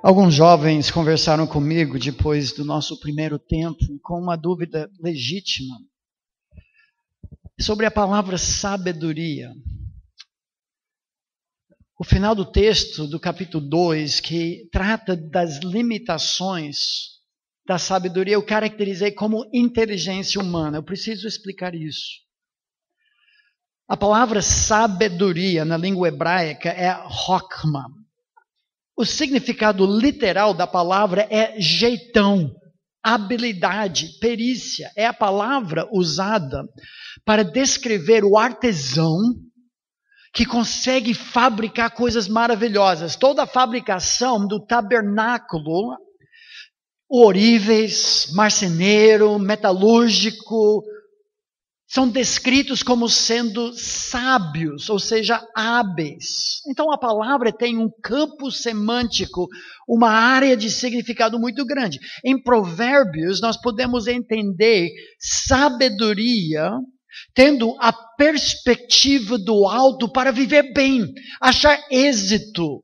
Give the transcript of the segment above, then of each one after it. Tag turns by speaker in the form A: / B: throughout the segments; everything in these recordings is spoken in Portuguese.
A: Alguns jovens conversaram comigo depois do nosso primeiro tempo com uma dúvida legítima sobre a palavra sabedoria. O final do texto do capítulo 2, que trata das limitações da sabedoria, eu caracterizei como inteligência humana. Eu preciso explicar isso. A palavra sabedoria na língua hebraica é chokmah. O significado literal da palavra é jeitão, habilidade, perícia. É a palavra usada para descrever o artesão que consegue fabricar coisas maravilhosas. Toda a fabricação do tabernáculo, ourives, marceneiro, metalúrgico, são descritos como sendo sábios, ou seja, hábeis. Então a palavra tem um campo semântico, uma área de significado muito grande. Em Provérbios nós podemos entender sabedoria tendo a perspectiva do alto para viver bem, achar êxito.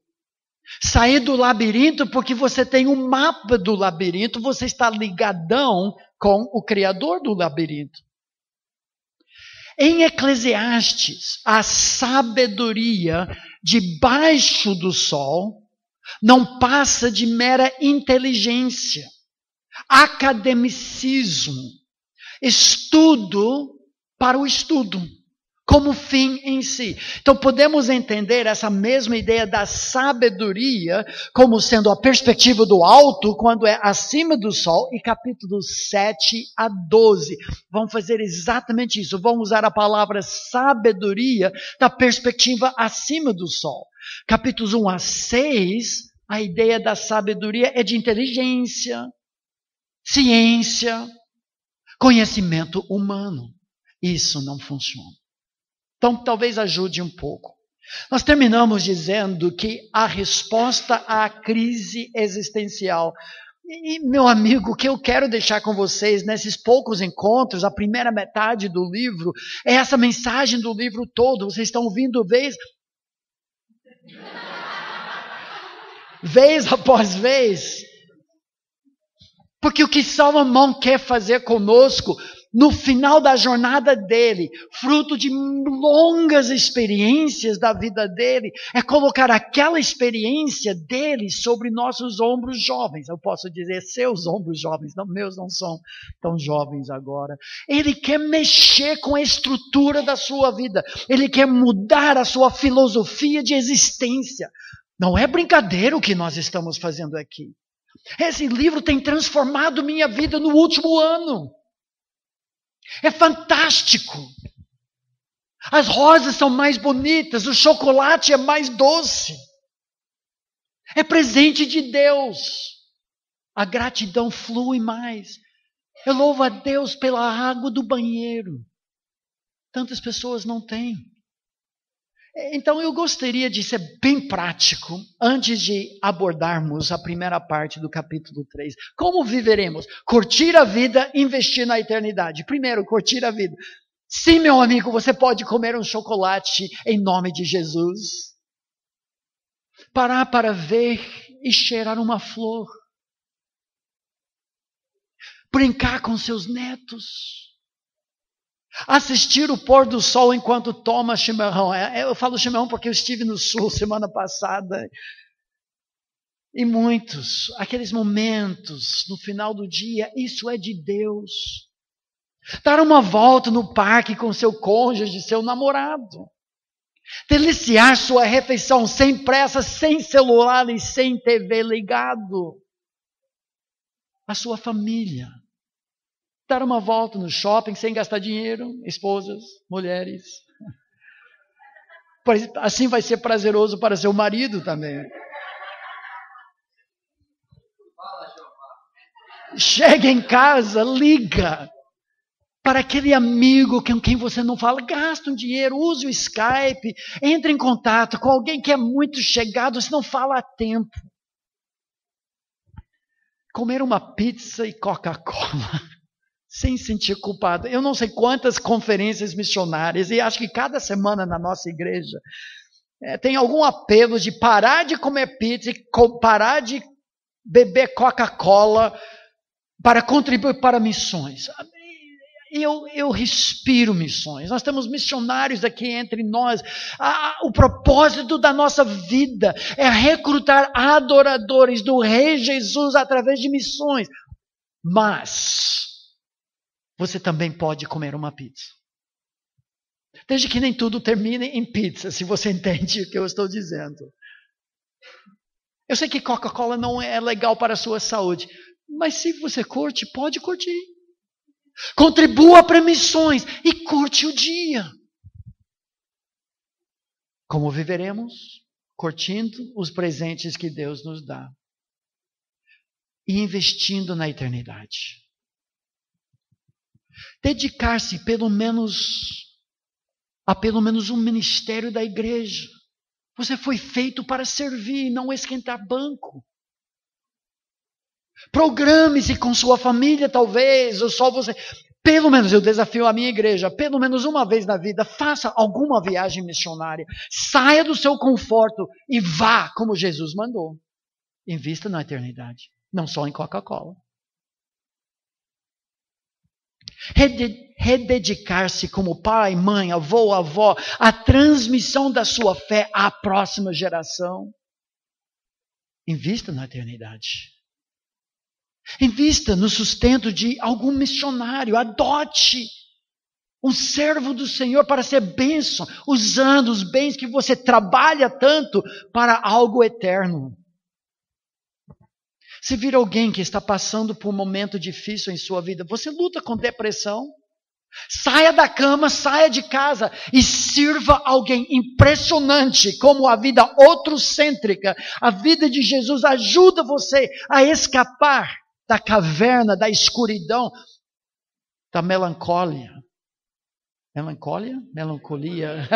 A: Sair do labirinto porque você tem um mapa do labirinto, você está ligadão com o criador do labirinto. Em Eclesiastes, a sabedoria debaixo do sol não passa de mera inteligência, academicismo, estudo para o estudo, como fim em si. Então podemos entender essa mesma ideia da sabedoria como sendo a perspectiva do alto, quando é acima do sol, e capítulos 7 a 12. Vamos fazer exatamente isso, vamos usar a palavra sabedoria da perspectiva acima do sol. Capítulos 1 a 6, a ideia da sabedoria é de inteligência, ciência, conhecimento humano. Isso não funciona. Então, talvez ajude um pouco. Nós terminamos dizendo que a resposta à crise existencial. E, meu amigo, o que eu quero deixar com vocês nesses poucos encontros, a primeira metade do livro, é essa mensagem do livro todo. Vocês estão ouvindo vez após vez. Porque o que Salomão quer fazer conosco, no final da jornada dele, fruto de longas experiências da vida dele, é colocar aquela experiência dele sobre nossos ombros jovens. Eu posso dizer seus ombros jovens, não, meus não são tão jovens agora. Ele quer mexer com a estrutura da sua vida. Ele quer mudar a sua filosofia de existência. Não é brincadeira o que nós estamos fazendo aqui. Esse livro tem transformado minha vida no último ano. É fantástico. As rosas são mais bonitas, o chocolate é mais doce. É presente de Deus. A gratidão flui mais. Eu louvo a Deus pela água do banheiro. Tantas pessoas não têm. Então eu gostaria de ser bem prático antes de abordarmos a primeira parte do capítulo 3. Como viveremos? Curtir a vida, investir na eternidade. Primeiro, curtir a vida. Sim, meu amigo, você pode comer um chocolate em nome de Jesus. Parar para ver e cheirar uma flor. Brincar com seus netos. Assistir o pôr do sol enquanto toma chimarrão. Eu falo chimarrão porque eu estive no sul semana passada. E muitos, aqueles momentos no final do dia, isso é de Deus. Dar uma volta no parque com seu cônjuge, seu namorado. Deliciar sua refeição sem pressa, sem celular e sem TV ligado. A sua família. Dar uma volta no shopping sem gastar dinheiro, esposas, mulheres. Assim vai ser prazeroso para seu marido também. Chega em casa, liga para aquele amigo com quem você não fala, gasta um dinheiro, use o Skype, entre em contato com alguém que é muito chegado, se não fala a tempo. Comer uma pizza e Coca-Cola. Sem sentir culpado. Eu não sei quantas conferências missionárias, e acho que cada semana na nossa igreja, tem algum apelo de parar de comer pizza e parar de beber Coca-Cola para contribuir para missões. Eu respiro missões. Nós temos missionários aqui entre nós. O propósito da nossa vida é recrutar adoradores do Rei Jesus através de missões. Mas você também pode comer uma pizza. Desde que nem tudo termine em pizza, se você entende o que eu estou dizendo. Eu sei que Coca-Cola não é legal para a sua saúde, mas se você curte, pode curtir. Contribua para missões e curte o dia. Como viveremos? Curtindo os presentes que Deus nos dá. E investindo na eternidade. Dedicar-se a pelo menos um ministério da igreja. Você foi feito para servir, não esquentar banco. Programe-se com sua família, talvez, ou só você. Pelo menos, eu desafio a minha igreja, pelo menos uma vez na vida, faça alguma viagem missionária. Saia do seu conforto e vá como Jesus mandou. Invista na eternidade, não só em Coca-Cola. Rededicar-se como pai, mãe, avô, avó, à transmissão da sua fé à próxima geração. Invista na eternidade. Invista no sustento de algum missionário. Adote um servo do Senhor para ser bênção, usando os bens que você trabalha tanto para algo eterno. Se vir alguém que está passando por um momento difícil em sua vida, você luta com depressão, saia da cama, saia de casa e sirva alguém. Impressionante como a vida outrocêntrica, a vida de Jesus ajuda você a escapar da caverna, da escuridão, da melancolia. Melancolia.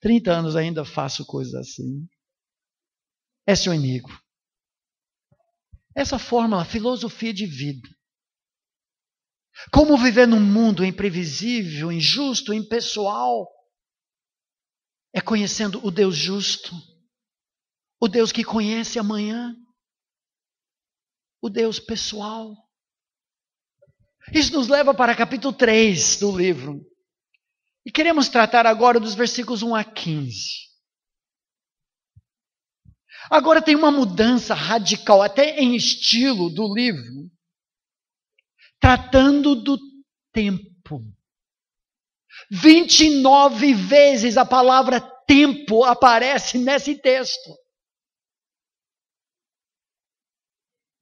A: 30 anos ainda faço coisas assim. Esse é o inimigo. Essa fórmula, filosofia de vida. Como viver num mundo imprevisível, injusto, impessoal, é conhecendo o Deus justo, o Deus que conhece amanhã, o Deus pessoal. Isso nos leva para capítulo 3 do livro. E queremos tratar agora dos versículos 1 a 15. Agora tem uma mudança radical, até em estilo do livro, tratando do tempo. 29 vezes a palavra tempo aparece nesse texto.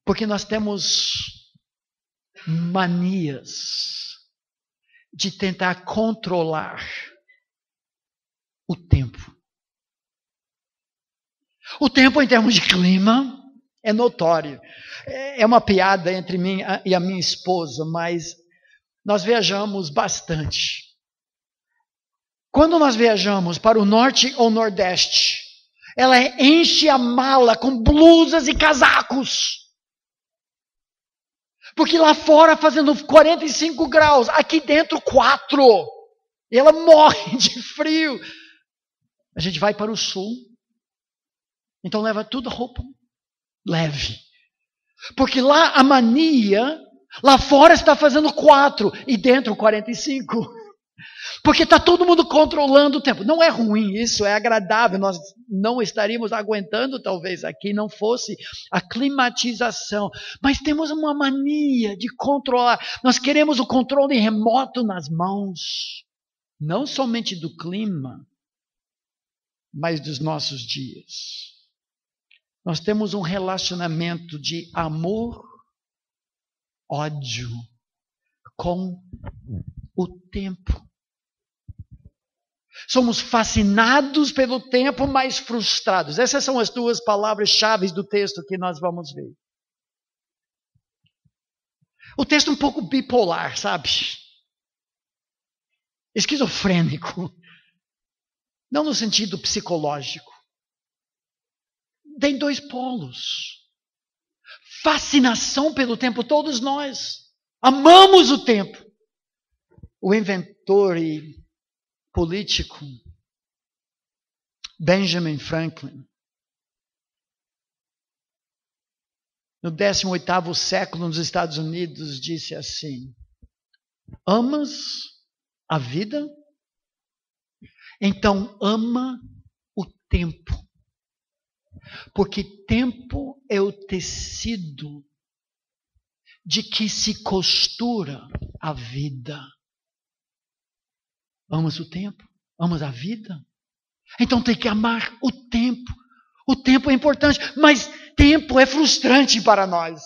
A: Porque nós temos manias de tentar controlar o tempo. O tempo em termos de clima é notório. É uma piada entre mim e a minha esposa, mas nós viajamos bastante. Quando nós viajamos para o norte ou nordeste, ela enche a mala com blusas e casacos. Porque lá fora fazendo 45 graus, aqui dentro 4. E ela morre de frio. A gente vai para o sul. Então leva tudo roupa leve. Porque lá a mania, lá fora está fazendo 4 e dentro 45. Porque está todo mundo controlando o tempo. Não é ruim isso, é agradável. Nós não estaríamos aguentando, talvez, aqui não fosse a climatização. Mas temos uma mania de controlar. Nós queremos o controle remoto nas mãos. Não somente do clima, mas dos nossos dias. Nós temos um relacionamento de amor, ódio com o tempo. Somos fascinados pelo tempo, mas frustrados. Essas são as duas palavras-chave do texto que nós vamos ver. O texto é um pouco bipolar, sabe? Esquizofrênico. Não no sentido psicológico. Tem 2 polos. Fascinação pelo tempo, todos nós. Amamos o tempo. O inventor e político Benjamin Franklin no 18º século nos Estados Unidos, disse assim: amas a vida? Então ama o tempo. Porque tempo é o tecido de que se costura a vida. Amas o tempo? Amas a vida? Então tem que amar o tempo. O tempo é importante, mas tempo é frustrante para nós.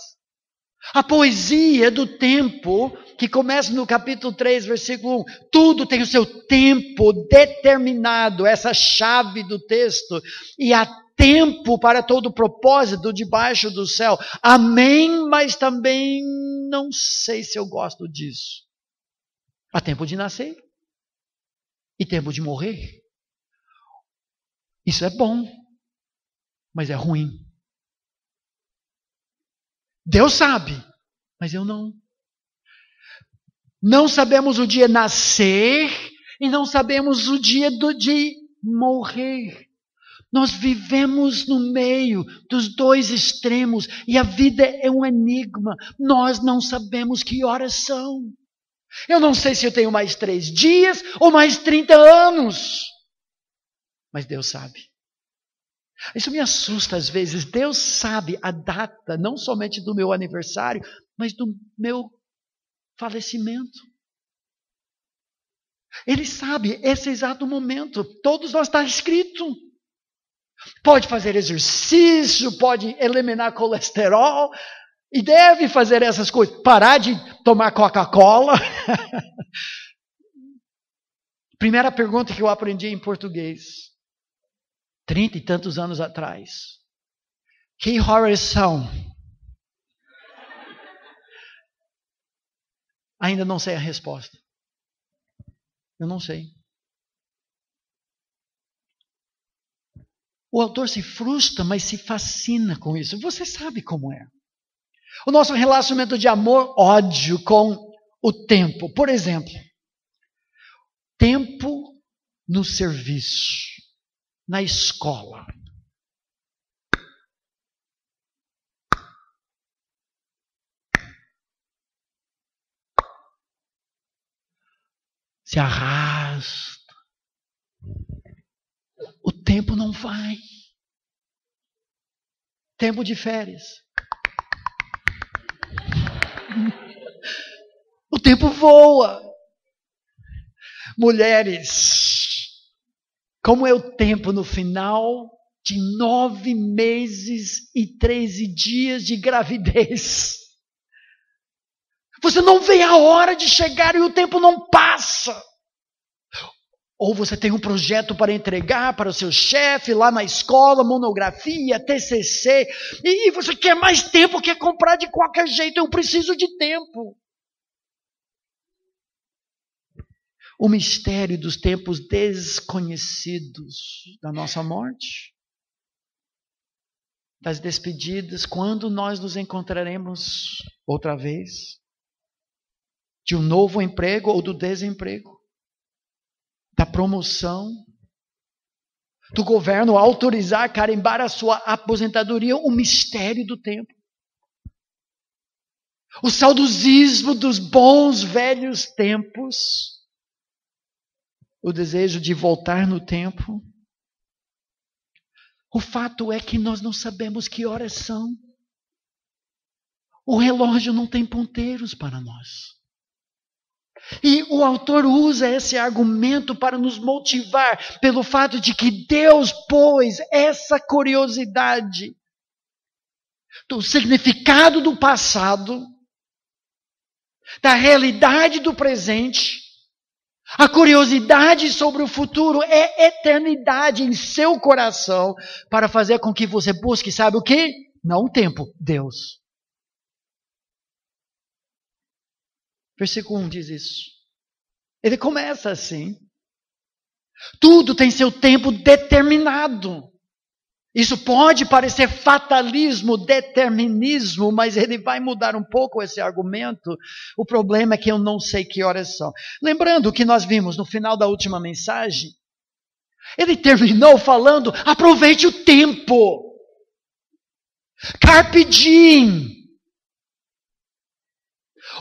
A: A poesia do tempo, que começa no capítulo 3, versículo 1, tudo tem o seu tempo determinado, essa chave do texto, e há tempo para todo propósito debaixo do céu. Amém, mas também não sei se eu gosto disso. Há tempo de nascer e tempo de morrer. Isso é bom, mas é ruim. Deus sabe, mas eu não. Não sabemos o dia nascer e não sabemos o dia de morrer. Nós vivemos no meio dos dois extremos e a vida é um enigma. Nós não sabemos que horas são. Eu não sei se eu tenho mais 3 dias ou mais 30 anos. Mas Deus sabe. Isso me assusta às vezes. Deus sabe a data, não somente do meu aniversário, mas do meu falecimento. Ele sabe esse exato momento. Todos nós está escrito. Pode fazer exercício, pode eliminar colesterol e deve fazer essas coisas. Parar de tomar Coca-Cola. Primeira pergunta que eu aprendi em português, 30 e tantos anos atrás. Que horas são? Ainda não sei a resposta. Eu não sei. O autor se frustra, mas se fascina com isso. Você sabe como é. O nosso relacionamento de amor-ódio com o tempo. Por exemplo, tempo no serviço, na escola. Se arrasta. O tempo não vai. Tempo de férias. O tempo voa. Mulheres, como é o tempo no final de 9 meses e 13 dias de gravidez? Você não vê a hora de chegar e o tempo não passa. Ou você tem um projeto para entregar para o seu chefe lá na escola, monografia, TCC, e você quer mais tempo, quer comprar de qualquer jeito, eu preciso de tempo. O mistério dos tempos desconhecidos da nossa morte, das despedidas, quando nós nos encontraremos outra vez, de um novo emprego ou do desemprego, da promoção, do governo autorizar, carimbar a sua aposentadoria, o mistério do tempo. O saudosismo dos bons velhos tempos, o desejo de voltar no tempo. O fato é que nós não sabemos que horas são. O relógio não tem ponteiros para nós. E o autor usa esse argumento para nos motivar pelo fato de que Deus pôs essa curiosidade do significado do passado, da realidade do presente. A curiosidade sobre o futuro é eternidade em seu coração para fazer com que você busque, sabe o quê? Não o tempo, Deus. Versículo 1 diz isso. Ele começa assim. Tudo tem seu tempo determinado. Isso pode parecer fatalismo, determinismo, mas ele vai mudar um pouco esse argumento. O problema é que eu não sei que horas são. Lembrando o que nós vimos no final da última mensagem, ele terminou falando, aproveite o tempo. Carpe diem.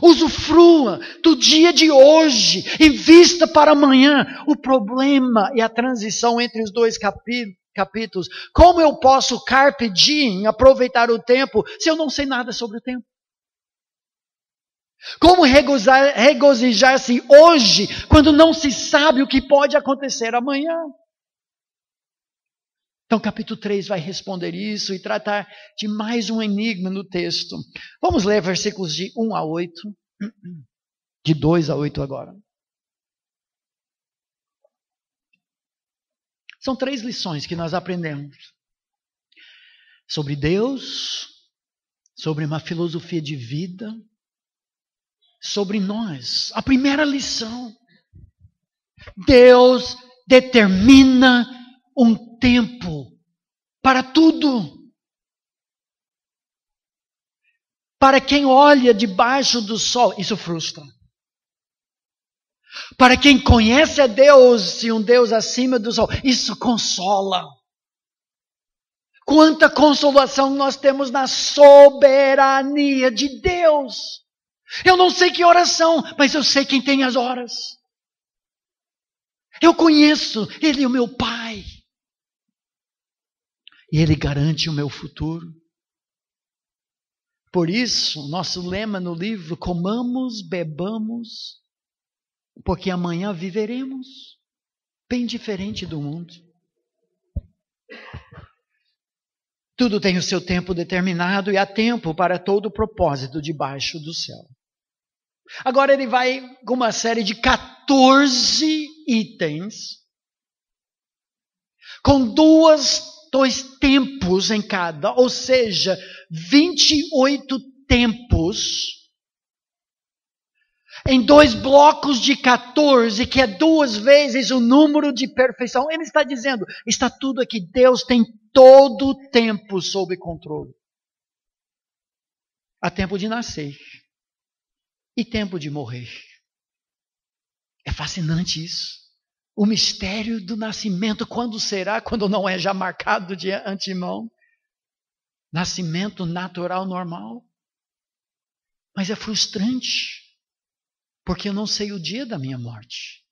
A: Usufrua do dia de hoje, invista para amanhã. O problema e a transição entre os dois capítulos. Como eu posso carpe diem, aproveitar o tempo, se eu não sei nada sobre o tempo? Como regozijar-se hoje, quando não se sabe o que pode acontecer amanhã? Então, capítulo 3 vai responder isso e tratar de mais um enigma no texto. Vamos ler versículos de 1 a 8, de 2 a 8 agora. São 3 lições que nós aprendemos. Sobre Deus, sobre uma filosofia de vida, sobre nós. A primeira lição: Deus determina um tempo para tudo. Para quem olha debaixo do sol, isso frustra. Para quem conhece a Deus e um Deus acima do sol, isso consola. Quanta consolação nós temos na soberania de Deus. Eu não sei que horas são, mas eu sei quem tem as horas. Eu conheço, Ele é o meu Pai. E Ele garante o meu futuro. Por isso, nosso lema no livro: comamos, bebamos, porque amanhã viveremos. Bem diferente do mundo. Tudo tem o seu tempo determinado e há tempo para todo o propósito debaixo do céu. Agora ele vai com uma série de 14 itens, com dois tempos em cada, ou seja, 28 tempos, em 2 blocos de 14, que é 2 vezes o número de perfeição. Ele está dizendo, está tudo aqui, Deus tem todo o tempo sob controle. Há tempo de nascer e tempo de morrer. É fascinante isso. O mistério do nascimento, quando será, quando não é já marcado de antemão. Nascimento natural, normal. Mas é frustrante, porque eu não sei o dia da minha morte.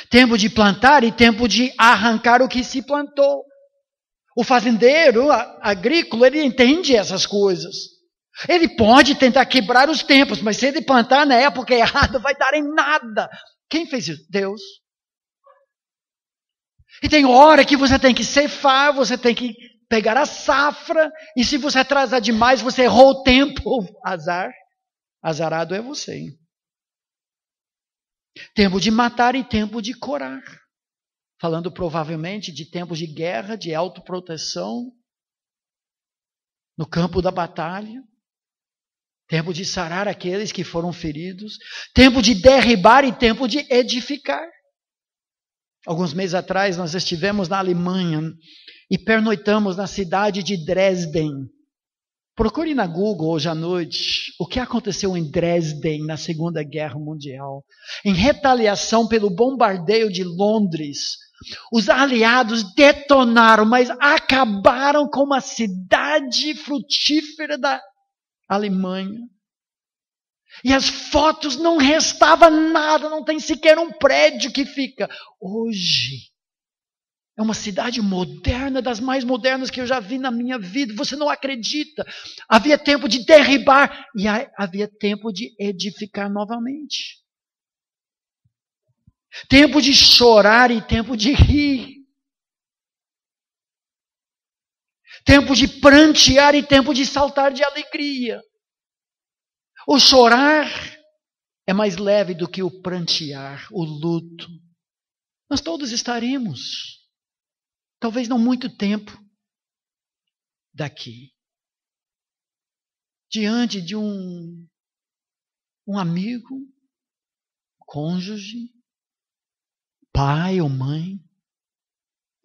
A: Tempo de plantar e tempo de arrancar o que se plantou. O fazendeiro agrícola, ele entende essas coisas. Ele pode tentar quebrar os tempos, mas se ele plantar na época errada, vai dar em nada. Quem fez isso? Deus. E tem hora que você tem que ceifar, você tem que pegar a safra, e se você atrasar demais, você errou o tempo. Azar. Azarado é você. Tempo de matar e tempo de curar. Falando provavelmente de tempos de guerra, de autoproteção, no campo da batalha. Tempo de sarar aqueles que foram feridos. Tempo de derribar e tempo de edificar. Alguns meses atrás nós estivemos na Alemanha e pernoitamos na cidade de Dresden. Procure na Google hoje à noite o que aconteceu em Dresden na Segunda Guerra Mundial. Em retaliação pelo bombardeio de Londres, os aliados detonaram, mas acabaram com uma cidade frutífera da Alemanha. E as fotos, não restava nada, não tem sequer um prédio que fica. Hoje, é uma cidade moderna, das mais modernas que eu já vi na minha vida. Você não acredita. Havia tempo de derribar e havia tempo de edificar novamente. Tempo de chorar e tempo de rir. Tempo de prantear e tempo de saltar de alegria. O chorar é mais leve do que o prantear, o luto. Nós todos estaremos, talvez não muito tempo daqui, diante de um amigo, cônjuge, pai ou mãe,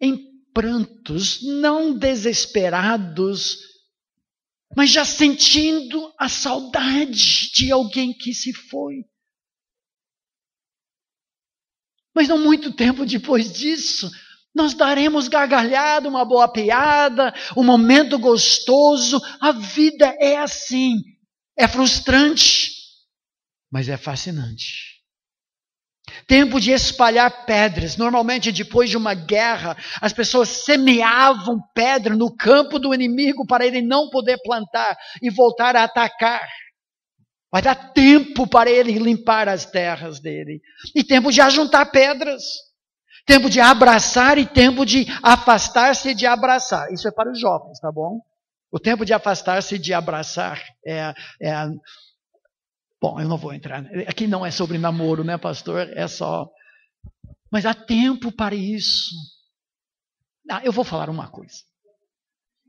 A: em prantos, não desesperados, mas já sentindo a saudade de alguém que se foi. Mas não muito tempo depois disso, Nós daremos gargalhada, uma boa piada, um momento gostoso. A vida é assim. É frustrante, mas é fascinante. Tempo de espalhar pedras. Normalmente, depois de uma guerra, as pessoas semeavam pedra no campo do inimigo para ele não poder plantar e voltar a atacar. Vai dar tempo para ele limpar as terras dele. E tempo de ajuntar pedras. Tempo de abraçar e tempo de afastar-se de abraçar. Isso é para os jovens, tá bom? O tempo de afastar-se de abraçar Bom, eu não vou entrar. Aqui não é sobre namoro, né, pastor? É só... Mas há tempo para isso. Eu vou falar uma coisa.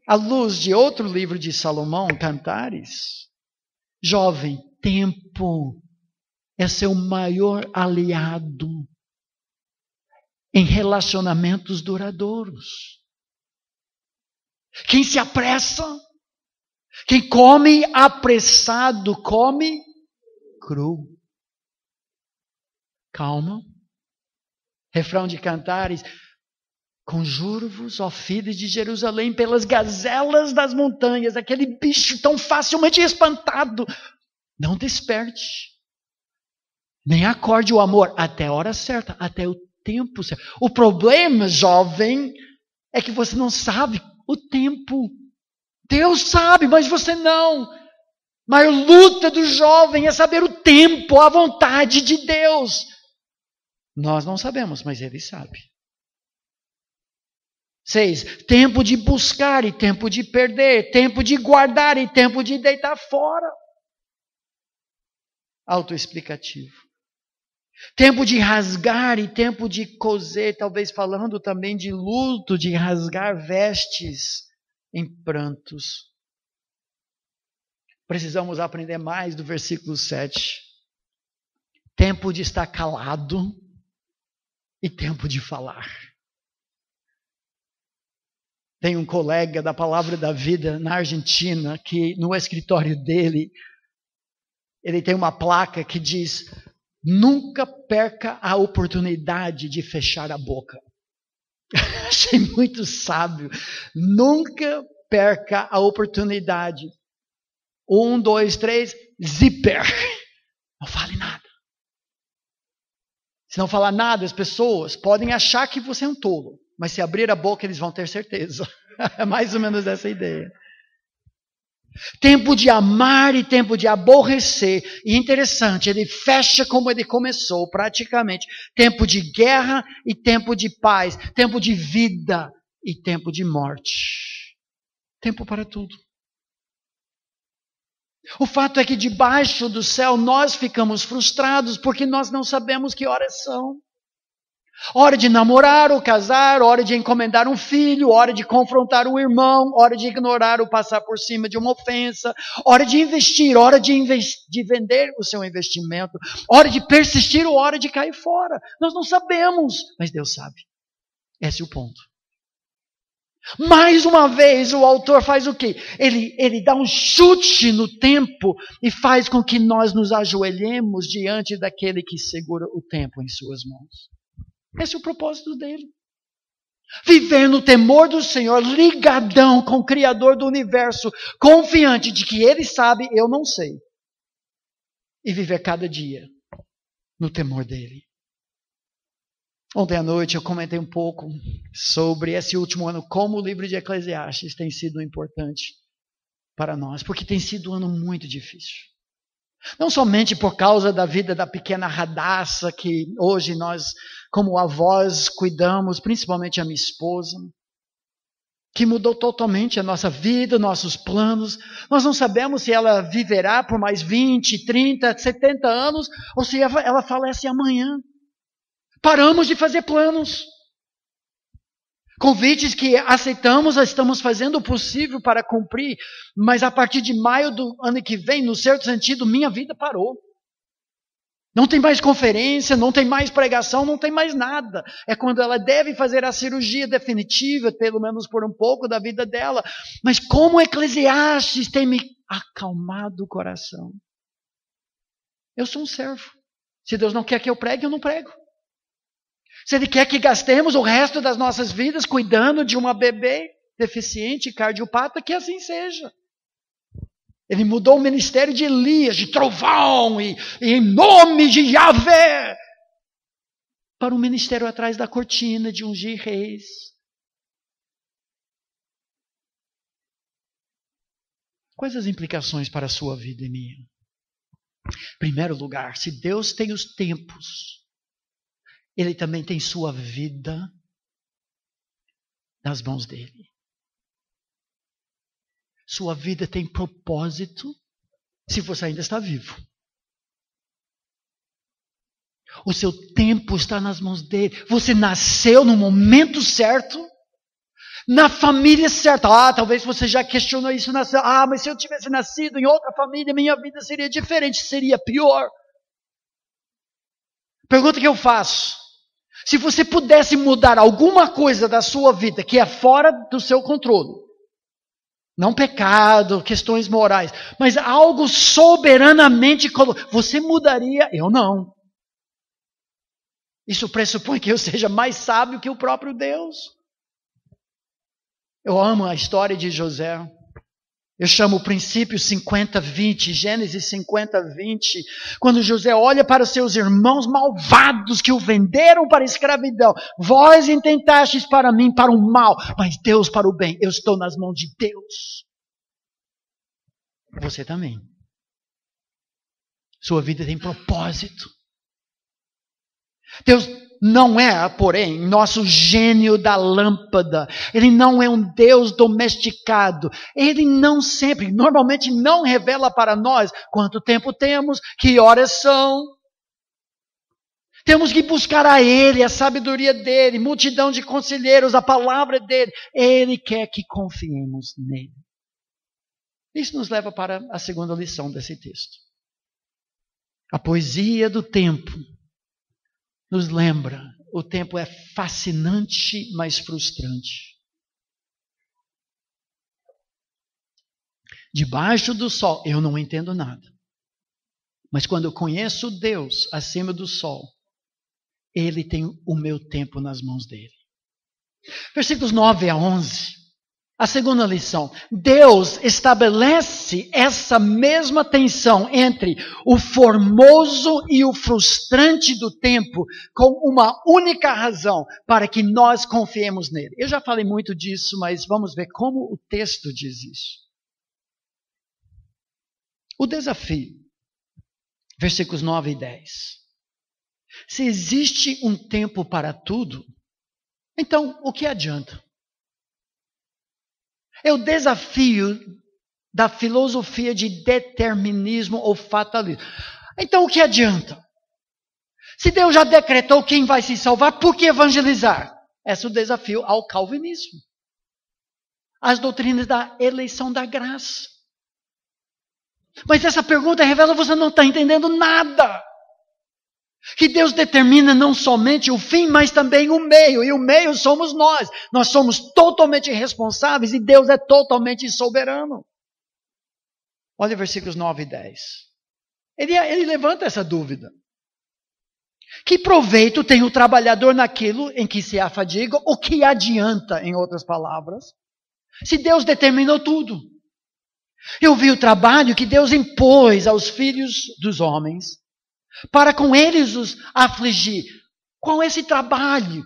A: À luz de outro livro de Salomão, Cantares, jovem, tempo é seu maior aliado em relacionamentos duradouros. Quem se apressa, quem come apressado, come cru. Calma. Refrão de Cantares: conjuro-vos, ó filhos de Jerusalém, pelas gazelas das montanhas, aquele bicho tão facilmente espantado. Não desperte, nem acorde o amor até a hora certa, até o tempo certo. O problema, jovem, é que você não sabe o tempo. Deus sabe, mas você não. A maior luta do jovem é saber o tempo, a vontade de Deus. Nós não sabemos, mas Ele sabe. 6. Tempo de buscar e tempo de perder. Tempo de guardar e tempo de deitar fora. Autoexplicativo. Tempo de rasgar e tempo de coser. Talvez falando também de luto, de rasgar vestes em prantos. Precisamos aprender mais do versículo 7. Tempo de estar calado e tempo de falar. Tem um colega da Palavra da Vida na Argentina que no escritório dele, ele tem uma placa que diz: nunca perca a oportunidade de fechar a boca. Achei muito sábio. Nunca perca a oportunidade. 1, 2, 3, zíper. Não fale nada. Se não falar nada, as pessoas podem achar que você é um tolo. Mas se abrir a boca, eles vão ter certeza. É mais ou menos essa ideia. Tempo de amar e tempo de aborrecer. E interessante, ele fecha como ele começou, praticamente. Tempo de guerra e tempo de paz. Tempo de vida e tempo de morte. Tempo para tudo. O fato é que debaixo do céu nós ficamos frustrados porque nós não sabemos que horas são. Hora de namorar ou casar, hora de encomendar um filho, hora de confrontar um irmão, hora de ignorar ou passar por cima de uma ofensa, hora de investir, hora de vender o seu investimento, hora de persistir ou hora de cair fora. Nós não sabemos, mas Deus sabe. Esse é o ponto. Mais uma vez o autor faz o quê? Ele dá um chute no tempo e faz com que nós nos ajoelhemos diante daquele que segura o tempo em suas mãos. Esse é o propósito dele. Viver no temor do Senhor, ligadão com o Criador do universo, confiante de que Ele sabe, eu não sei. E viver cada dia no temor dEle. Ontem à noite eu comentei um pouco sobre esse último ano, como o livro de Eclesiastes tem sido importante para nós, porque tem sido um ano muito difícil. Não somente por causa da vida da pequena Radassa, que hoje nós, como avós, cuidamos, principalmente a minha esposa, que mudou totalmente a nossa vida, nossos planos. Nós não sabemos se ela viverá por mais 20, 30, 70 anos, ou se ela falece amanhã. Paramos de fazer planos. Convites que aceitamos, estamos fazendo o possível para cumprir, mas a partir de maio do ano que vem, no certo sentido, minha vida parou. Não tem mais conferência, não tem mais pregação, não tem mais nada. É quando ela deve fazer a cirurgia definitiva, pelo menos por um pouco da vida dela. Mas como Eclesiastes tem me acalmado o coração. Eu sou um servo. Se Deus não quer que eu pregue, eu não prego. Se Ele quer que gastemos o resto das nossas vidas cuidando de uma bebê deficiente, cardiopata, que assim seja. Ele mudou o ministério de Elias, de trovão e em nome de Yahvé, para um ministério atrás da cortina de ungir reis. Quais as implicações para a sua vida e minha? Em primeiro lugar, se Deus tem os tempos, Ele também tem sua vida nas mãos dele. Sua vida tem propósito se você ainda está vivo. O seu tempo está nas mãos dele. Você nasceu no momento certo, na família certa. Talvez você já questionou isso. Mas se eu tivesse nascido em outra família, minha vida seria diferente, seria pior. Pergunta que eu faço. Se você pudesse mudar alguma coisa da sua vida que é fora do seu controle, não pecado, questões morais, mas algo soberanamente, você mudaria? Eu não. Isso pressupõe que eu seja mais sábio que o próprio Deus. Eu amo a história de José. Eu chamo o princípio 50-20, Gênesis 50-20. Quando José olha para os seus irmãos malvados que o venderam para a escravidão. Vós intentastes para mim para o mal, mas Deus para o bem. Eu estou nas mãos de Deus. Você também. Sua vida tem propósito. Deus não é, porém, nosso gênio da lâmpada. Ele não é um Deus domesticado. Ele não sempre, normalmente não revela para nós quanto tempo temos, que horas são. Temos que buscar a Ele, a sabedoria dEle, multidão de conselheiros, a palavra dEle. Ele quer que confiemos nele. Isso nos leva para a segunda lição desse texto. A poesia do tempo nos lembra, o tempo é fascinante, mas frustrante. Debaixo do sol, eu não entendo nada. Mas quando eu conheço Deus acima do sol, Ele tem o meu tempo nas mãos dele. Versículos 9 a 11. A segunda lição. Deus estabelece essa mesma tensão entre o formoso e o frustrante do tempo com uma única razão, para que nós confiemos nele. Eu já falei muito disso, mas vamos ver como o texto diz isso. O desafio. Versículos 9 e 10. Se existe um tempo para tudo, então o que adianta? É o desafio da filosofia de determinismo ou fatalismo. Então o que adianta? Se Deus já decretou quem vai se salvar, por que evangelizar? Esse é o desafio ao calvinismo. As doutrinas da eleição da graça. Mas essa pergunta revela que você não está entendendo nada. Que Deus determina não somente o fim, mas também o meio. E o meio somos nós. Nós somos totalmente responsáveis e Deus é totalmente soberano. Olha versículos 9 e 10. Ele levanta essa dúvida. Que proveito tem o trabalhador naquilo em que se afadiga? O que adianta, em outras palavras? Se Deus determinou tudo. Eu vi o trabalho que Deus impôs aos filhos dos homens para com eles os afligir. Qual é esse trabalho?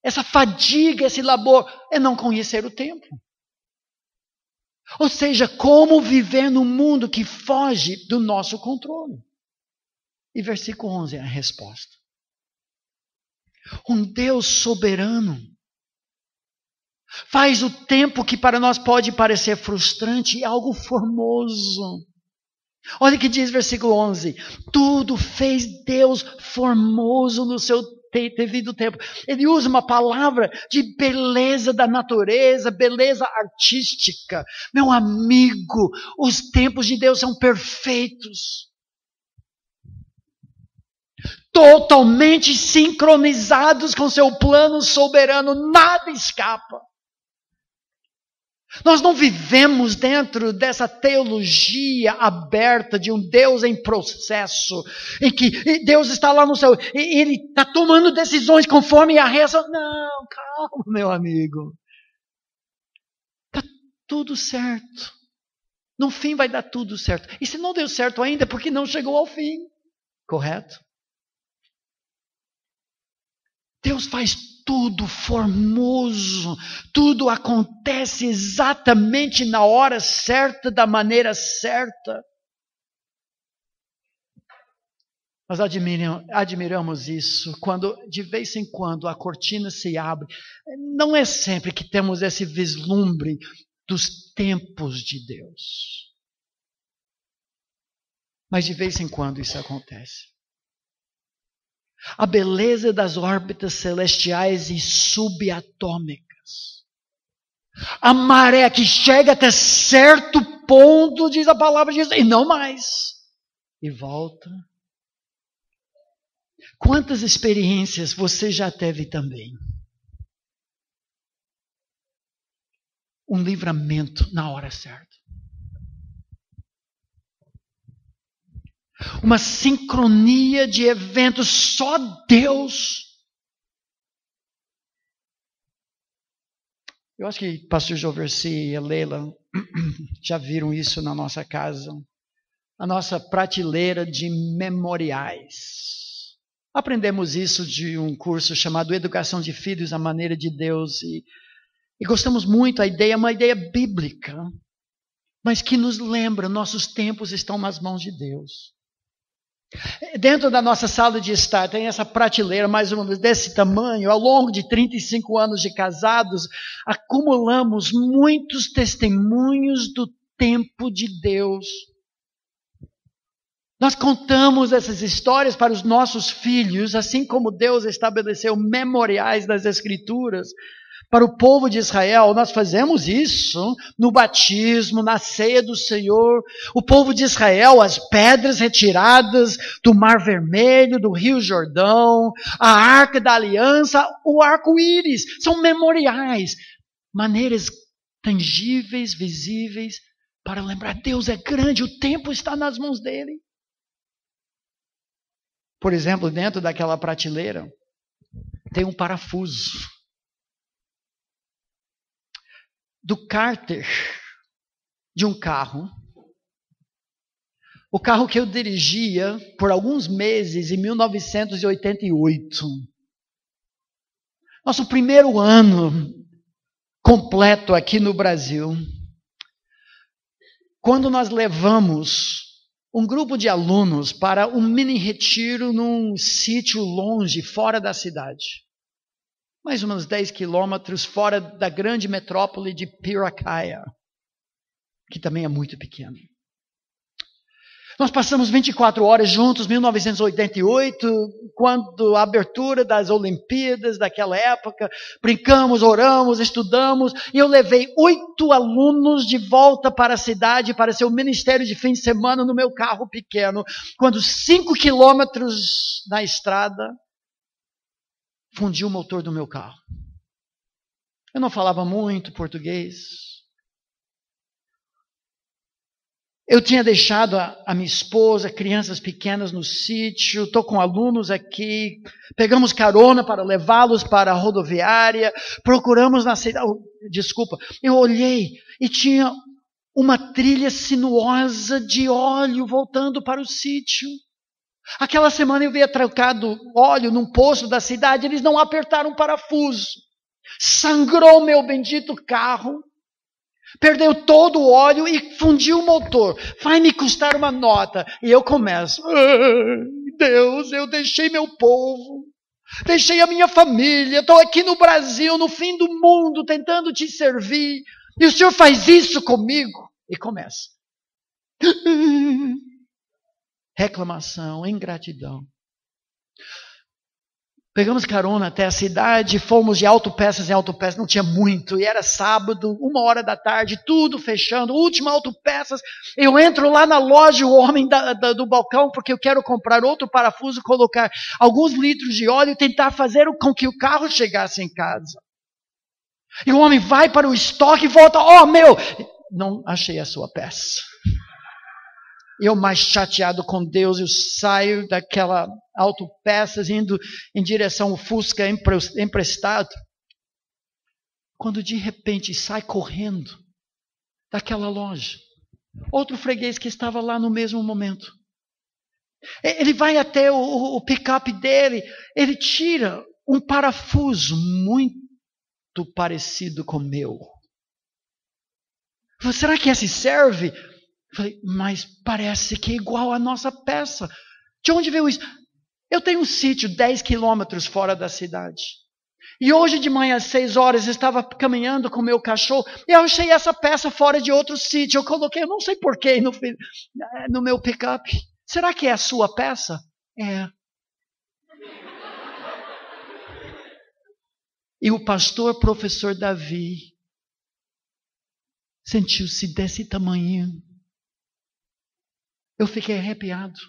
A: Essa fadiga, esse labor? É não conhecer o tempo. Ou seja, como viver num mundo que foge do nosso controle. E versículo 11 é a resposta. Um Deus soberano faz o tempo que para nós pode parecer frustrante algo formoso. Olha o que diz versículo 11. Tudo fez Deus formoso no seu devido tempo. Ele usa uma palavra de beleza da natureza, beleza artística. Meu amigo, os tempos de Deus são perfeitos. Totalmente sincronizados com seu plano soberano. Nada escapa. Nós não vivemos dentro dessa teologia aberta de um Deus em processo, em que Deus está lá no céu, e Ele está tomando decisões conforme a reação. Não, calma, meu amigo. Está tudo certo. No fim vai dar tudo certo. E se não deu certo ainda, é porque não chegou ao fim. Correto? Deus faz tudo formoso, tudo acontece exatamente na hora certa, da maneira certa. Nós admiramos isso quando, de vez em quando, a cortina se abre. Não é sempre que temos esse vislumbre dos tempos de Deus. Mas de vez em quando isso acontece. A beleza das órbitas celestiais e subatômicas. A maré que chega até certo ponto, diz a palavra de Deus, e não mais. E volta. Quantas experiências você já teve também? Um livramento na hora certa. Uma sincronia de eventos, só Deus. Eu acho que pastor Joversi e a Leila já viram isso na nossa casa. A nossa prateleira de memoriais. Aprendemos isso de um curso chamado Educação de Filhos, a Maneira de Deus. E gostamos muito, a ideia é uma ideia bíblica, mas que nos lembra, nossos tempos estão nas mãos de Deus. Dentro da nossa sala de estar tem essa prateleira mais ou menos desse tamanho. Ao longo de 35 anos de casados, acumulamos muitos testemunhos do tempo de Deus. Nós contamos essas histórias para os nossos filhos, assim como Deus estabeleceu memoriais das Escrituras para o povo de Israel. Nós fazemos isso no batismo, na ceia do Senhor. O povo de Israel, as pedras retiradas do Mar Vermelho, do Rio Jordão, a Arca da Aliança, o arco-íris. São memoriais, maneiras tangíveis, visíveis, para lembrar, Deus é grande, o tempo está nas mãos dele. Por exemplo, dentro daquela prateleira, tem um parafuso do cárter de um carro. O carro que eu dirigia por alguns meses em 1988. Nosso primeiro ano completo aqui no Brasil. Quando nós levamos um grupo de alunos para um mini retiro num sítio longe, fora da cidade. Mais ou menos 10 quilômetros fora da grande metrópole de Piracaia, que também é muito pequeno. Nós passamos 24 horas juntos, 1988, quando a abertura das Olimpíadas daquela época, brincamos, oramos, estudamos, e eu levei 8 alunos de volta para a cidade, para seu ministério de fim de semana no meu carro pequeno, quando 5 quilômetros na estrada, fundiu o motor do meu carro. Eu não falava muito português. Eu tinha deixado a minha esposa, crianças pequenas no sítio, estou com alunos aqui, pegamos carona para levá-los para a rodoviária, procuramos na cidade, eu olhei e tinha uma trilha sinuosa de óleo voltando para o sítio. Aquela semana eu havia trocado óleo num posto da cidade, eles não apertaram o parafuso, sangrou meu bendito carro. Perdeu todo o óleo e fundiu o motor. Vai me custar uma nota. E eu começo. Deus, eu deixei meu povo. Deixei a minha família. Estou aqui no Brasil, no fim do mundo, tentando te servir. E o Senhor faz isso comigo. E começa. Reclamação, ingratidão. Pegamos carona até a cidade, fomos de autopeças em autopeças, não tinha muito, e era sábado, 1h da tarde, tudo fechando, última autopeças, eu entro lá na loja, o homem do balcão, porque eu quero comprar outro parafuso, colocar alguns litros de óleo e tentar fazer com que o carro chegasse em casa. E o homem vai para o estoque e volta, não achei a sua peça. Eu mais chateado com Deus, eu saio daquela autopeças indo em direção ao Fusca emprestado. Quando de repente sai correndo daquela loja, outro freguês que estava lá no mesmo momento. Ele vai até o picape dele, ele tira um parafuso muito parecido com o meu. Será que esse serve? Falei, mas parece que é igual à nossa peça. De onde veio isso? Eu tenho um sítio 10 quilômetros fora da cidade. E hoje de manhã, às 6 horas, eu estava caminhando com o meu cachorro e eu achei essa peça fora de outro sítio. Eu coloquei, eu não sei porquê, no meu picape. Será que é a sua peça? É. E o pastor, professor Davi, sentiu-se desse tamanho. Eu fiquei arrepiado.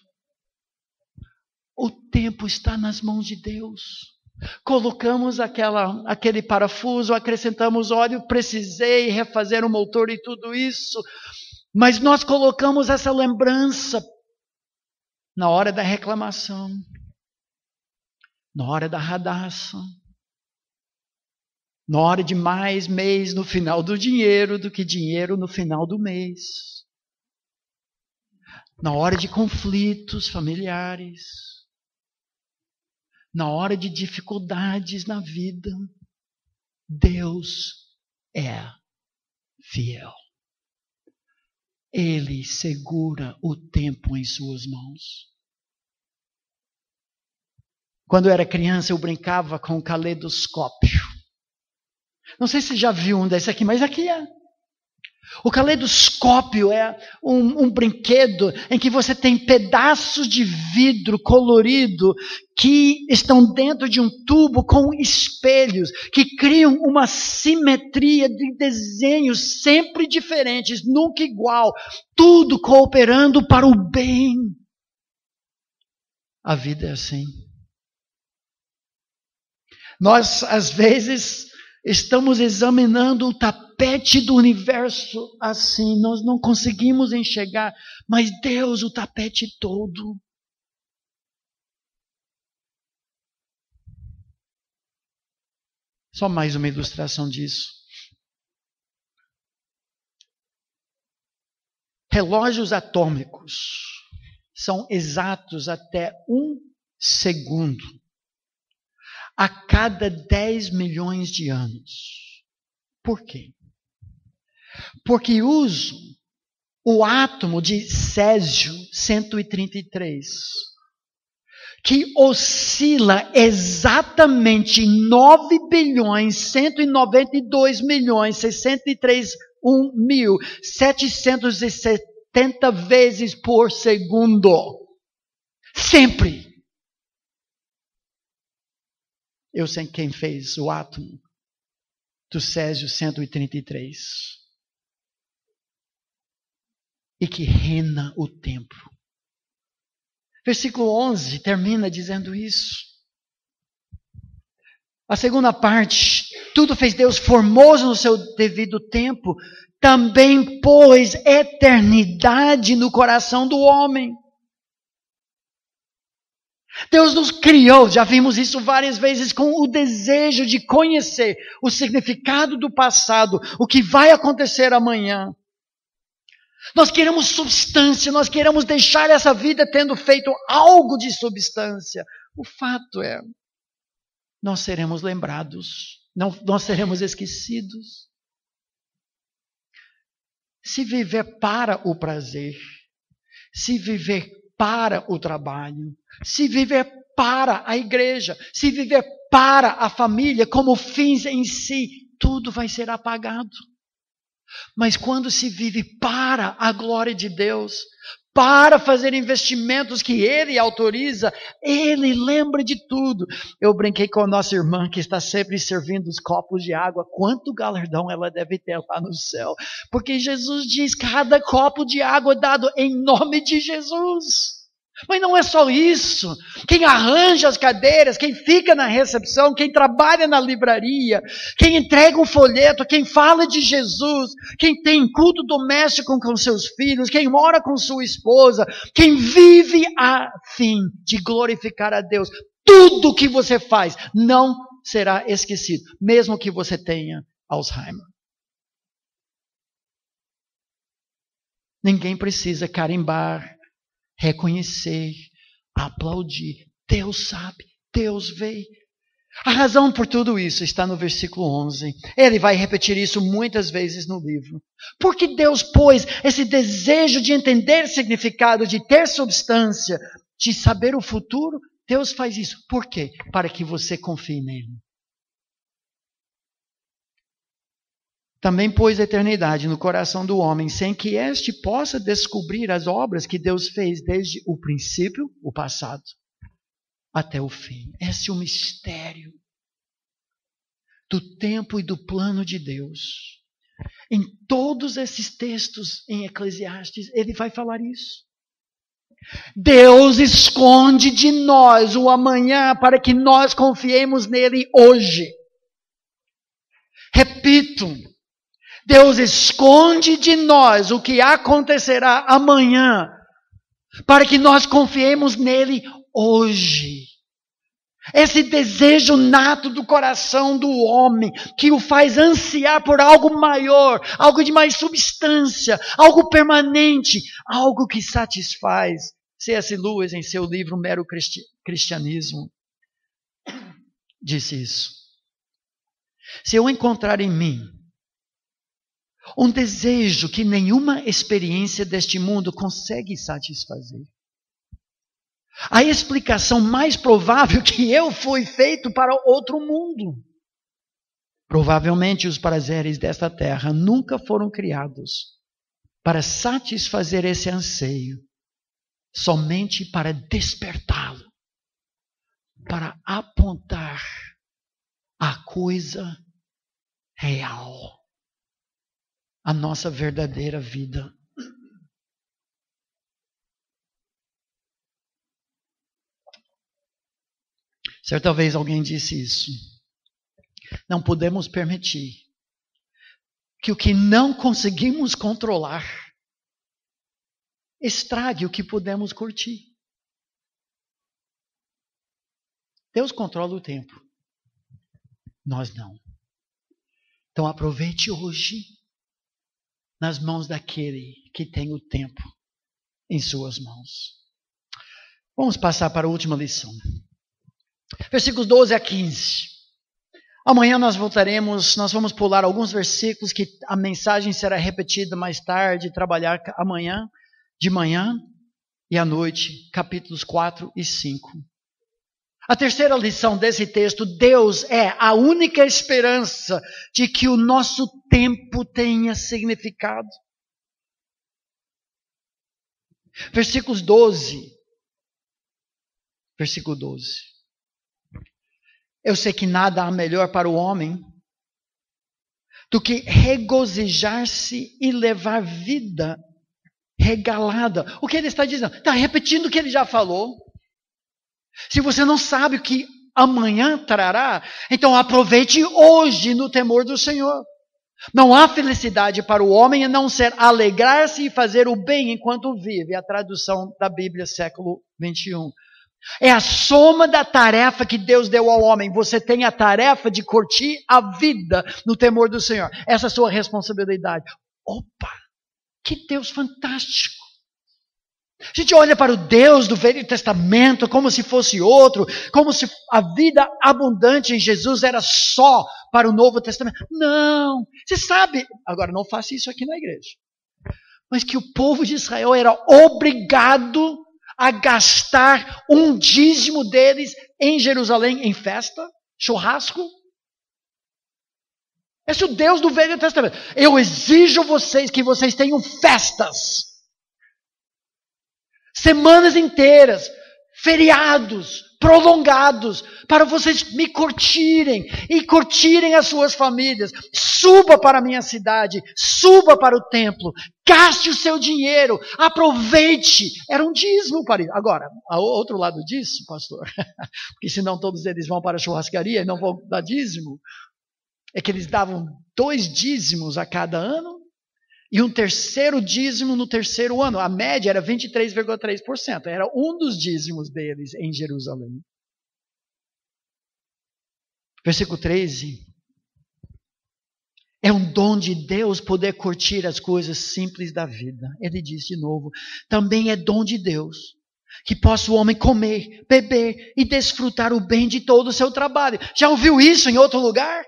A: O tempo está nas mãos de Deus. Colocamos aquele parafuso, acrescentamos óleo, precisei refazer o motor e tudo isso. Mas nós colocamos essa lembrança na hora da reclamação, na hora da radaça, na hora de mais mês no final do dinheiro do que dinheiro no final do mês. Na hora de conflitos familiares, na hora de dificuldades na vida, Deus é fiel. Ele segura o tempo em suas mãos. Quando eu era criança, eu brincava com o caleidoscópio. Não sei se você já viu um desse aqui, mas aqui é. O caleidoscópio é um brinquedo em que você tem pedaços de vidro colorido que estão dentro de um tubo com espelhos, que criam uma simetria de desenhos sempre diferentes, nunca igual, tudo cooperando para o bem. A vida é assim. Nós, às vezes, estamos examinando o tapete do universo assim, nós não conseguimos enxergar, mas Deus, o tapete todo. Só mais uma ilustração disso. Relógios atômicos são exatos até 1 segundo a cada 10 milhões de anos. Por quê? Porque usam o átomo de Césio 133, que oscila exatamente 9.603.631.770 vezes por segundo. Sempre. Eu sei quem fez o átomo do Césio 133. E que reina o tempo. Versículo 11 termina dizendo isso. A segunda parte, tudo fez Deus formoso no seu devido tempo, também pôs eternidade no coração do homem. Deus nos criou, já vimos isso várias vezes, com o desejo de conhecer o significado do passado, o que vai acontecer amanhã. Nós queremos substância, nós queremos deixar essa vida tendo feito algo de substância. O fato é, nós seremos lembrados, nós seremos esquecidos. Se viver para o prazer, se viver para o trabalho, se viver para a igreja, se viver para a família como fins em si, tudo vai ser apagado. Mas quando se vive para a glória de Deus, para fazer investimentos que Ele autoriza, Ele lembra de tudo. Eu brinquei com a nossa irmã que está sempre servindo os copos de água. Quanto galardão ela deve ter lá no céu. Porque Jesus diz, cada copo de água dado em nome de Jesus. Mas não é só isso. Quem arranja as cadeiras, quem fica na recepção, quem trabalha na livraria, quem entrega o folheto, quem fala de Jesus, quem tem culto doméstico com seus filhos, quem mora com sua esposa, quem vive a fim de glorificar a Deus. Tudo que você faz não será esquecido, mesmo que você tenha Alzheimer. Ninguém precisa carimbar, reconhecer, aplaudir. Deus sabe, Deus vê. A razão por tudo isso está no versículo 11. Ele vai repetir isso muitas vezes no livro. Porque Deus pôs esse desejo de entender significado, de ter substância, de saber o futuro. Deus faz isso. Por quê? Para que você confie nele. Também pôs a eternidade no coração do homem, sem que este possa descobrir as obras que Deus fez desde o princípio, o passado, até o fim. Esse é o mistério do tempo e do plano de Deus. Em todos esses textos em Eclesiastes, ele vai falar isso. Deus esconde de nós o amanhã para que nós confiemos nele hoje. Repito, Deus esconde de nós o que acontecerá amanhã, para que nós confiemos nele hoje. Esse desejo nato do coração do homem, que o faz ansiar por algo maior, algo de mais substância, algo permanente, algo que satisfaz. C.S. Lewis, em seu livro Mero Cristianismo, disse isso. Se eu encontrar em mim um desejo que nenhuma experiência deste mundo consegue satisfazer, a explicação mais provável é que eu fui feito para outro mundo. Provavelmente os prazeres desta terra nunca foram criados para satisfazer esse anseio, somente para despertá-lo, para apontar a coisa real, a nossa verdadeira vida. Certa vez alguém disse isso. Não podemos permitir que o que não conseguimos controlar estrague o que podemos curtir. Deus controla o tempo. Nós não. Então aproveite hoje nas mãos daquele que tem o tempo em suas mãos. Vamos passar para a última lição. Versículos 12 a 15. Amanhã nós voltaremos, nós vamos pular alguns versículos que a mensagem será repetida mais tarde, trabalhar amanhã, de manhã e à noite, capítulos 4 e 5. A terceira lição desse texto, Deus é a única esperança de que o nosso tempo tenha significado. Versículo 12. Eu sei que nada há melhor para o homem do que regozijar-se e levar vida regalada. O que ele está dizendo? Está repetindo o que ele já falou. Se você não sabe o que amanhã trará, então aproveite hoje no temor do Senhor. Não há felicidade para o homem a não ser alegrar-se e fazer o bem enquanto vive. A tradução da Bíblia século 21. É a soma da tarefa que Deus deu ao homem. Você tem a tarefa de curtir a vida no temor do Senhor. Essa é a sua responsabilidade. Opa! Que Deus fantástico! A gente olha para o Deus do Velho Testamento como se fosse outro, como se a vida abundante em Jesus era só para o Novo Testamento. Não! Você sabe, agora não faça isso aqui na igreja, mas que o povo de Israel era obrigado a gastar um dízimo deles em Jerusalém em festa, churrasco. Esse é o Deus do Velho Testamento. Eu exijo que vocês tenham festas, semanas inteiras, feriados, prolongados, para vocês me curtirem e curtirem as suas famílias. Suba para a minha cidade, suba para o templo, gaste o seu dinheiro, aproveite. Era um dízimo para isso. Agora, o outro lado disso, pastor, porque senão todos eles vão para a churrascaria e não vão dar dízimo, é que eles davam 2 dízimos a cada ano e um terceiro dízimo no terceiro ano. A média era 23,3%. Era um dos dízimos deles em Jerusalém. Versículo 13. É um dom de Deus poder curtir as coisas simples da vida. Ele diz de novo, também é dom de Deus que possa o homem comer, beber e desfrutar o bem de todo o seu trabalho. Já ouviu isso em outro lugar?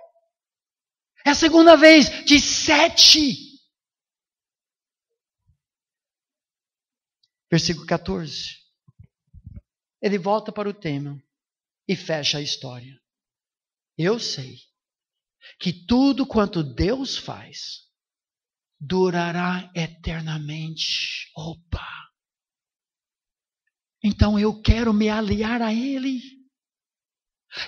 A: É a segunda vez de 7. Versículo 14. Ele volta para o tema e fecha a história. Eu sei que tudo quanto Deus faz durará eternamente. Opa! Então eu quero me aliar a Ele.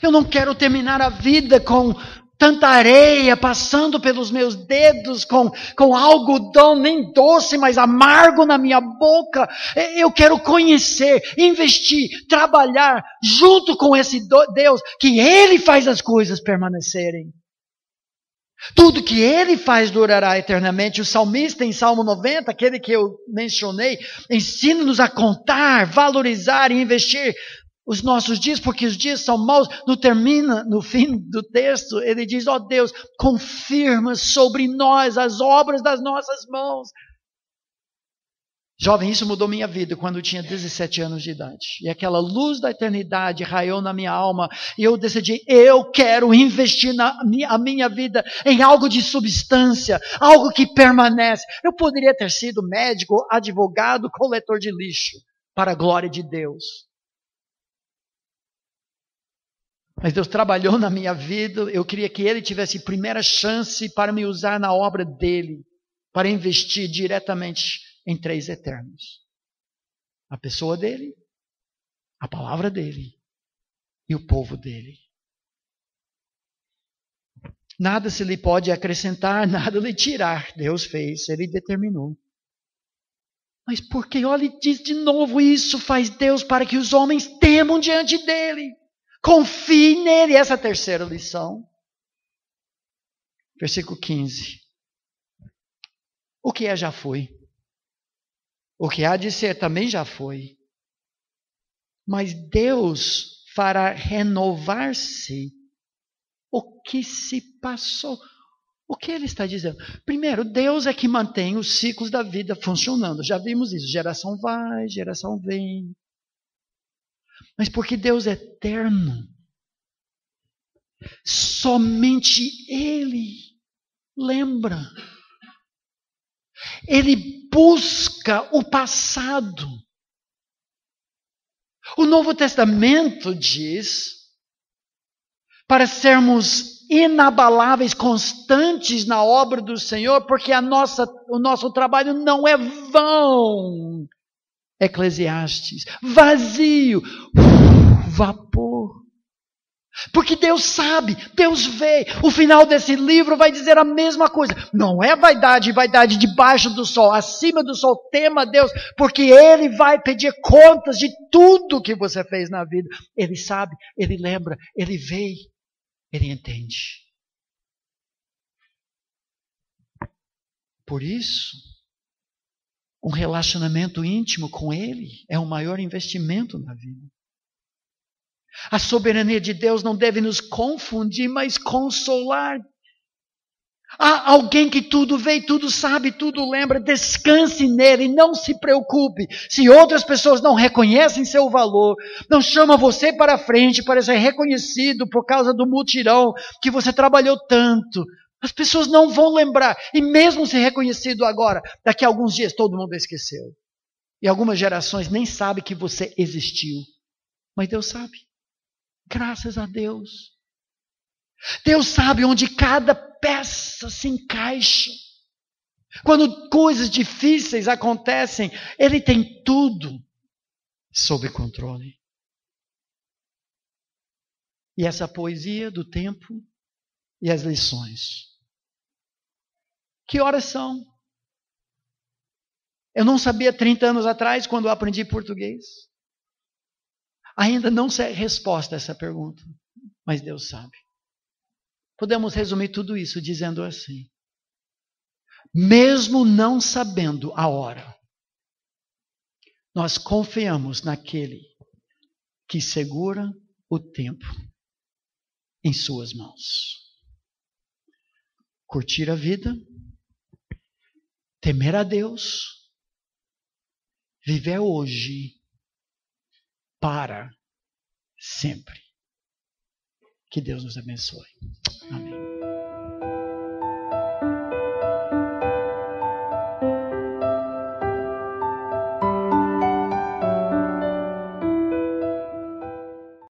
A: Eu não quero terminar a vida com tanta areia passando pelos meus dedos, com algodão nem doce, mas amargo na minha boca. Eu quero conhecer, investir, trabalhar junto com esse Deus, que Ele faz as coisas permanecerem. Tudo que Ele faz durará eternamente. O salmista em Salmo 90, aquele que eu mencionei, ensina-nos a contar, valorizar e investir os nossos dias, porque os dias são maus. No fim do texto, ele diz, ó Deus, confirma sobre nós as obras das nossas mãos. Jovem, isso mudou minha vida quando eu tinha 17 anos de idade. E aquela luz da eternidade raiou na minha alma. E eu decidi, eu quero investir a minha vida em algo de substância, algo que permanece. Eu poderia ter sido médico, advogado, coletor de lixo, para a glória de Deus. Mas Deus trabalhou na minha vida, eu queria que Ele tivesse primeira chance para me usar na obra dEle, para investir diretamente em 3 eternos. A pessoa dEle, a palavra dEle e o povo dEle. Nada se lhe pode acrescentar, nada lhe tirar. Deus fez, Ele determinou. Mas porque, olha, ele diz de novo, isso faz Deus para que os homens temam diante dEle. Confie nele, essa é a terceira lição. Versículo 15. O que é já foi. O que há de ser também já foi. Mas Deus fará renovar-se o que se passou. O que ele está dizendo? Primeiro, Deus é que mantém os ciclos da vida funcionando. Já vimos isso. Geração vai, geração vem. Mas porque Deus é eterno, somente Ele lembra. Ele busca o passado. O Novo Testamento diz para sermos inabaláveis, constantes na obra do Senhor, porque o nosso trabalho não é vão. Eclesiastes, vazio, vapor. Porque Deus sabe, Deus vê. O final desse livro vai dizer a mesma coisa. Não é vaidade debaixo do sol, acima do sol. Tema Deus, porque Ele vai pedir contas de tudo que você fez na vida. Ele sabe, Ele lembra, Ele vê, Ele entende. Por isso, um relacionamento íntimo com Ele é o maior investimento na vida. A soberania de Deus não deve nos confundir, mas consolar. Há alguém que tudo vê, tudo sabe, tudo lembra. Descanse nele, não se preocupe. Se outras pessoas não reconhecem seu valor, não chamam você para frente para ser reconhecido por causa do mutirão que você trabalhou tanto, as pessoas não vão lembrar. E mesmo se reconhecido agora, daqui a alguns dias todo mundo esqueceu. E algumas gerações nem sabem que você existiu. Mas Deus sabe. Graças a Deus. Deus sabe onde cada peça se encaixa. Quando coisas difíceis acontecem, Ele tem tudo sob controle. e essa poesia do tempo e as lições. Que horas são? Eu não sabia 30 anos atrás, quando eu aprendi português. Ainda não sei a resposta a essa pergunta, mas Deus sabe. Podemos resumir tudo isso dizendo assim: mesmo não sabendo a hora, nós confiamos naquele que segura o tempo em suas mãos. Curtir a vida, temer a Deus, viver hoje para sempre. Que Deus nos abençoe. Amém.